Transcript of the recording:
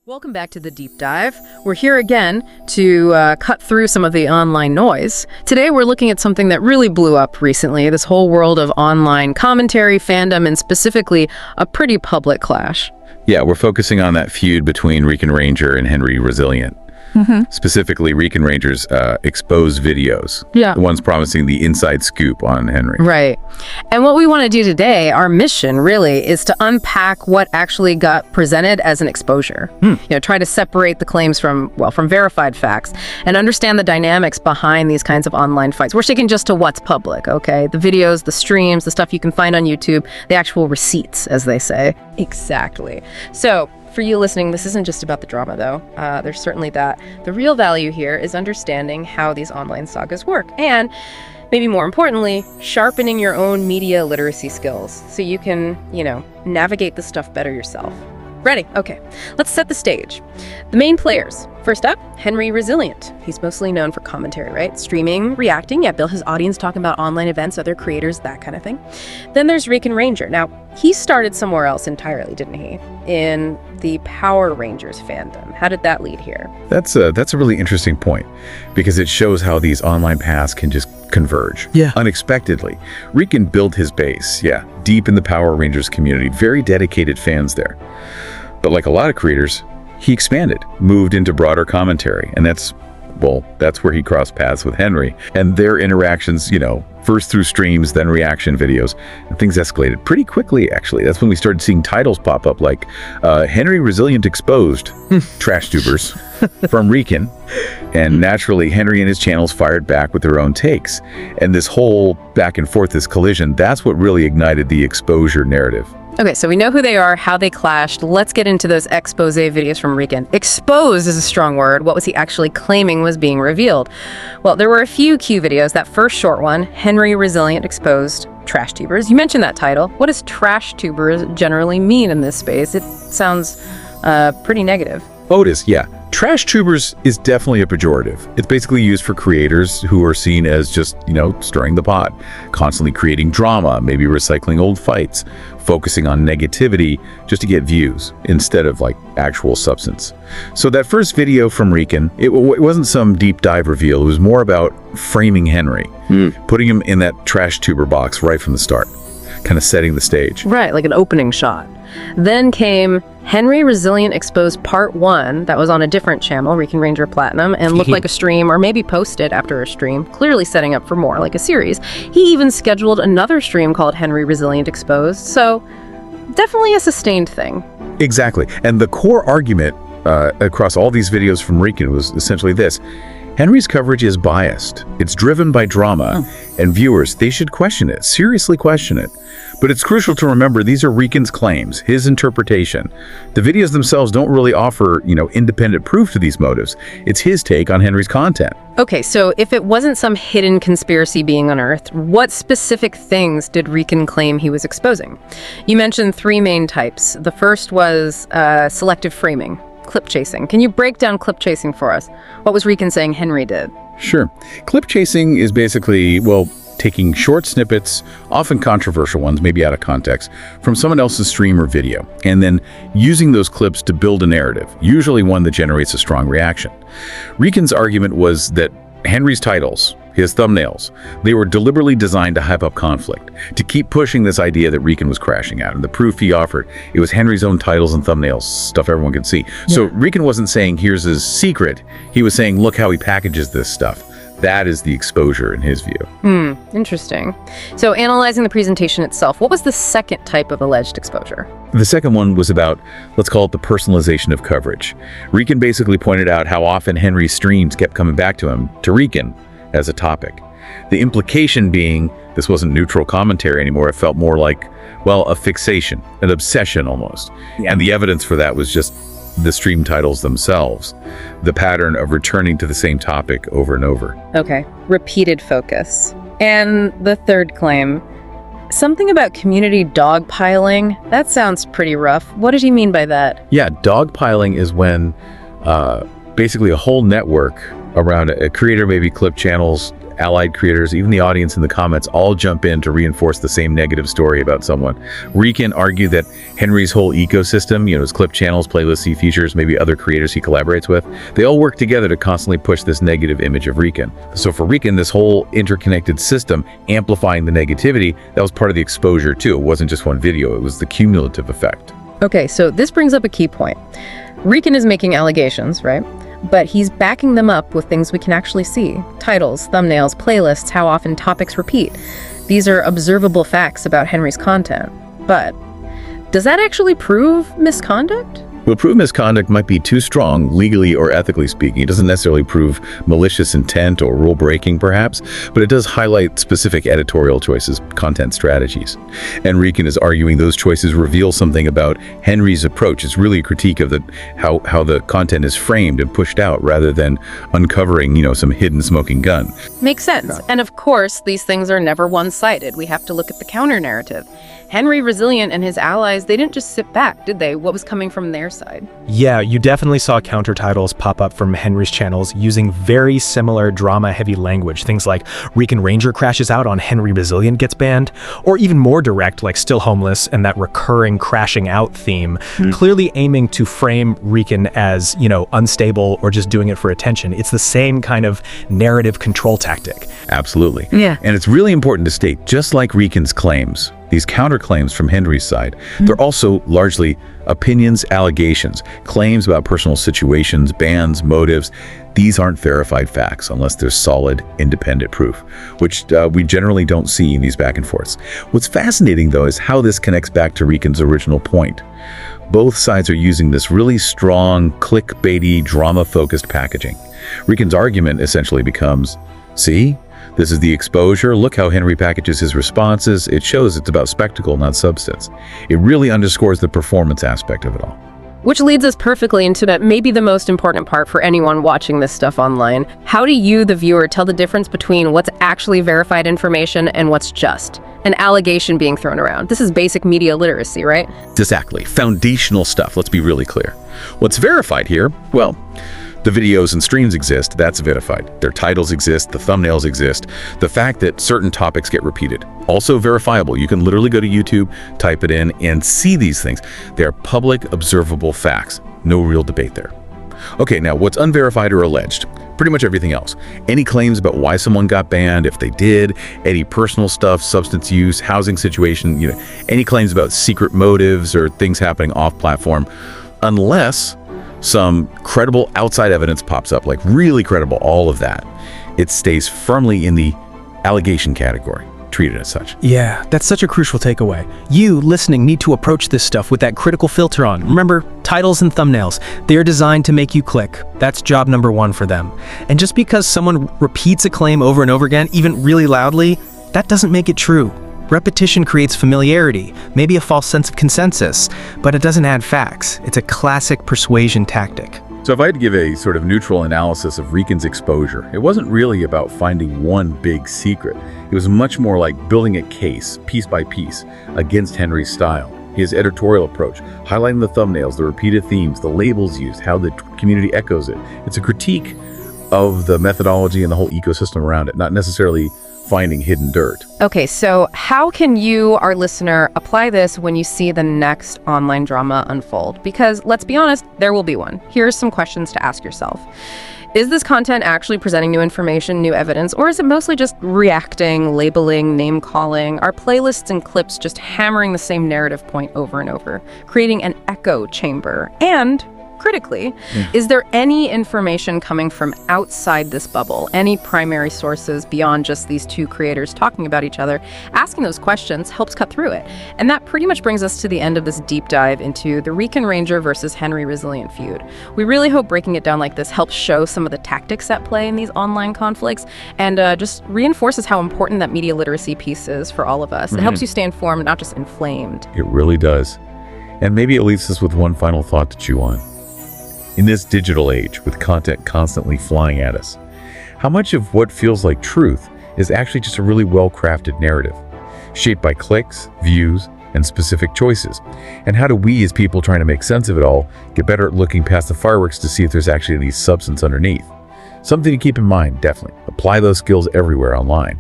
Welcome back to the Deep Dive. We're here again to cut through some of the online noise. Today we're looking at something that really blew up recently, this whole world of online commentary, fandom, and specifically a pretty public clash. Yeah, we're focusing on that feud between Rican Ranger and Henry Resilient. Specifically, Rican Ranger's exposed videos. Yeah. The ones promising the inside scoop on Henry. Right. And what we want to do today, our mission really, is to unpack what actually got presented as an exposure. Try to separate the claims from verified facts and understand the dynamics behind these kinds of online fights. We're sticking just to what's public, okay? The videos, the streams, the stuff you can find on YouTube, the actual receipts, as they say. Exactly. So, for you listening, this isn't just about the drama, though. There's certainly that. The real value here is understanding how these online sagas work, and maybe more importantly, sharpening your own media literacy skills so you can, navigate the stuff better yourself. Ready? Okay. Let's set the stage. The main players. First up, Henry Resilient. He's mostly known for commentary, right? Streaming, reacting, build his audience, talking about online events, other creators, that kind of thing. Then there's Rican Ranger. Now, he started somewhere else entirely, didn't he? In the Power Rangers fandom. How did that lead here? That's a really interesting point, because it shows how these online paths can just converge. Yeah. Unexpectedly. Rican built his base, deep in the Power Rangers community. Very dedicated fans there. But like a lot of creators, he expanded, moved into broader commentary, and that's where he crossed paths with Henry. And their interactions, first through streams, then reaction videos, and things escalated pretty quickly, actually. That's when we started seeing titles pop up like Henry Resilient Exposed, trash tubers, from Rican. And naturally, Henry and his channels fired back with their own takes. And this whole back and forth, this collision, that's what really ignited the exposure narrative. Okay, so we know who they are, how they clashed. Let's get into those expose videos from Rican. Expose is a strong word. What was he actually claiming was being revealed? Well, there were a few key videos. That first short one, Henry Resilient Exposed Trash Tubers. You mentioned that title. What does trash tubers generally mean in this space? It sounds pretty negative. Oh, it is, yeah. Trash tubers is definitely a pejorative. It's basically used for creators who are seen as just, stirring the pot, constantly creating drama, maybe recycling old fights, focusing on negativity just to get views instead of actual substance. So that first video from Rican, it wasn't some deep dive reveal. It was more about framing Henry, putting him in that trash tuber box right from the start, kind of setting the stage. Right, like an opening shot. Then came Henry Resilient Exposed Part 1, that was on a different channel, Rican Ranger Platinum, and looked like a stream, or maybe posted after a stream, clearly setting up for more, like a series. He even scheduled another stream called Henry Resilient Exposed, so definitely a sustained thing. Exactly, and the core argument across all these videos from Rican was essentially this. Henry's coverage is biased. It's driven by drama, and viewers, they should question it, seriously question it. But it's crucial to remember these are Rican's claims, his interpretation. The videos themselves don't really offer, independent proof to these motives. It's his take on Henry's content. Okay, so if it wasn't some hidden conspiracy being unearthed, what specific things did Rican claim he was exposing? You mentioned three main types. The first was selective framing. Clip chasing. Can you break down clip chasing for us? What was Rican saying Henry did? Sure. Clip chasing is basically, taking short snippets, often controversial ones, maybe out of context, from someone else's stream or video, and then using those clips to build a narrative, usually one that generates a strong reaction. Rican's argument was that Henry's titles, his thumbnails, they were deliberately designed to hype up conflict, to keep pushing this idea that Rican was crashing out. And the proof he offered, it was Henry's own titles and thumbnails, stuff everyone could see. So Rican wasn't saying, here's his secret. He was saying, look how he packages this stuff. That is the exposure in his view. Interesting. So analyzing the presentation itself, what was the second type of alleged exposure? The second one was about, let's call it the personalization of coverage. Rican basically pointed out how often Henry's streams kept coming back to him, to Rican, as a topic. The implication being this wasn't neutral commentary anymore. It felt more like, a fixation, an obsession almost. And the evidence for that was just the stream titles themselves, the pattern of returning to the same topic over and over. Okay, repeated focus. And the third claim, something about community dogpiling. That sounds pretty rough. What did he mean by that? Yeah, dogpiling is when basically a whole network around a creator, maybe clip channels, allied creators, even the audience in the comments all jump in to reinforce the same negative story about someone. Rican argued that Henry's whole ecosystem, his clip channels, playlists he features, maybe other creators he collaborates with, they all work together to constantly push this negative image of Rican. So for Rican, this whole interconnected system amplifying the negativity, that was part of the exposure too. It wasn't just one video, it was the cumulative effect. Okay, so this brings up a key point. Rican is making allegations, right? But he's backing them up with things we can actually see. Titles, thumbnails, playlists, how often topics repeat. These are observable facts about Henry's content. But does that actually prove misconduct? Well, prove misconduct might be too strong, legally or ethically speaking. It doesn't necessarily prove malicious intent or rule breaking, perhaps, but it does highlight specific editorial choices, content strategies. And Rican is arguing those choices reveal something about Henry's approach. It's really a critique of how the content is framed and pushed out rather than uncovering, some hidden smoking gun. Makes sense. And of course, these things are never one-sided. We have to look at the counter-narrative. Henry Resilient and his allies, they didn't just sit back, did they? What was coming from their side? Yeah, you definitely saw counter titles pop up from Henry's channels using very similar drama-heavy language. Things like Rican Ranger crashes out on Henry Resilient gets banned, or even more direct like Still Homeless and that recurring crashing out theme, clearly aiming to frame Rican as, unstable or just doing it for attention. It's the same kind of narrative control tactic. Absolutely. Yeah. And it's really important to state, just like Rican's claims, these counterclaims from Henry's side, they're also largely opinions, allegations, claims about personal situations, bans, motives. These aren't verified facts unless there's solid, independent proof, which we generally don't see in these back and forths. What's fascinating, though, is how this connects back to Rican's original point. Both sides are using this really strong, clickbaity, drama-focused packaging. Rican's argument essentially becomes, see? This is the exposure. Look how Henry packages his responses. It shows it's about spectacle, not substance. It really underscores the performance aspect of it all. Which leads us perfectly into maybe the most important part for anyone watching this stuff online. How do you, the viewer, tell the difference between what's actually verified information and what's just an allegation being thrown around? This is basic media literacy, right? Exactly. Foundational stuff. Let's be really clear. What's verified here? Well, the videos and streams exist, that's verified. Their titles exist, the thumbnails exist. The fact that certain topics get repeated, also verifiable. You can literally go to YouTube, type it in, and see these things. They're public, observable facts. No real debate there. Okay, now what's unverified or alleged? Pretty much everything else. Any claims about why someone got banned, if they did, any personal stuff, substance use, housing situation, any claims about secret motives or things happening off-platform, unless some credible outside evidence pops up, like really credible, all of that, it stays firmly in the allegation category, treated as such. Yeah, that's such a crucial takeaway. You, listening, need to approach this stuff with that critical filter on. Remember, titles and thumbnails, they are designed to make you click. That's job number one for them. And just because someone repeats a claim over and over again, even really loudly, that doesn't make it true. Repetition creates familiarity, maybe a false sense of consensus, but it doesn't add facts. It's a classic persuasion tactic. So if I had to give a sort of neutral analysis of Rican's exposure, it wasn't really about finding one big secret. It was much more like building a case, piece by piece, against Henry's style. His editorial approach, highlighting the thumbnails, the repeated themes, the labels used, how the community echoes it. It's a critique of the methodology and the whole ecosystem around it, not necessarily finding hidden dirt. Okay, so how can you, our listener, apply this when you see the next online drama unfold? Because let's be honest, there will be one. Here's some questions to ask yourself. Is this content actually presenting new information, new evidence, or is it mostly just reacting, labeling, name-calling? Are playlists and clips just hammering the same narrative point over and over, creating an echo chamber? And critically, is there any information coming from outside this bubble? Any primary sources beyond just these two creators talking about each other? Asking those questions helps cut through it. And that pretty much brings us to the end of this deep dive into the Rican Ranger versus Henry Resilient feud. We really hope breaking it down like this helps show some of the tactics at play in these online conflicts and just reinforces how important that media literacy piece is for all of us. It helps you stay informed, not just inflamed. It really does. And maybe it leaves us with one final thought to chew on. In this digital age, with content constantly flying at us, how much of what feels like truth is actually just a really well-crafted narrative, shaped by clicks, views, and specific choices? And how do we, as people trying to make sense of it all, get better at looking past the fireworks to see if there's actually any substance underneath? Something to keep in mind, definitely. Apply those skills everywhere online.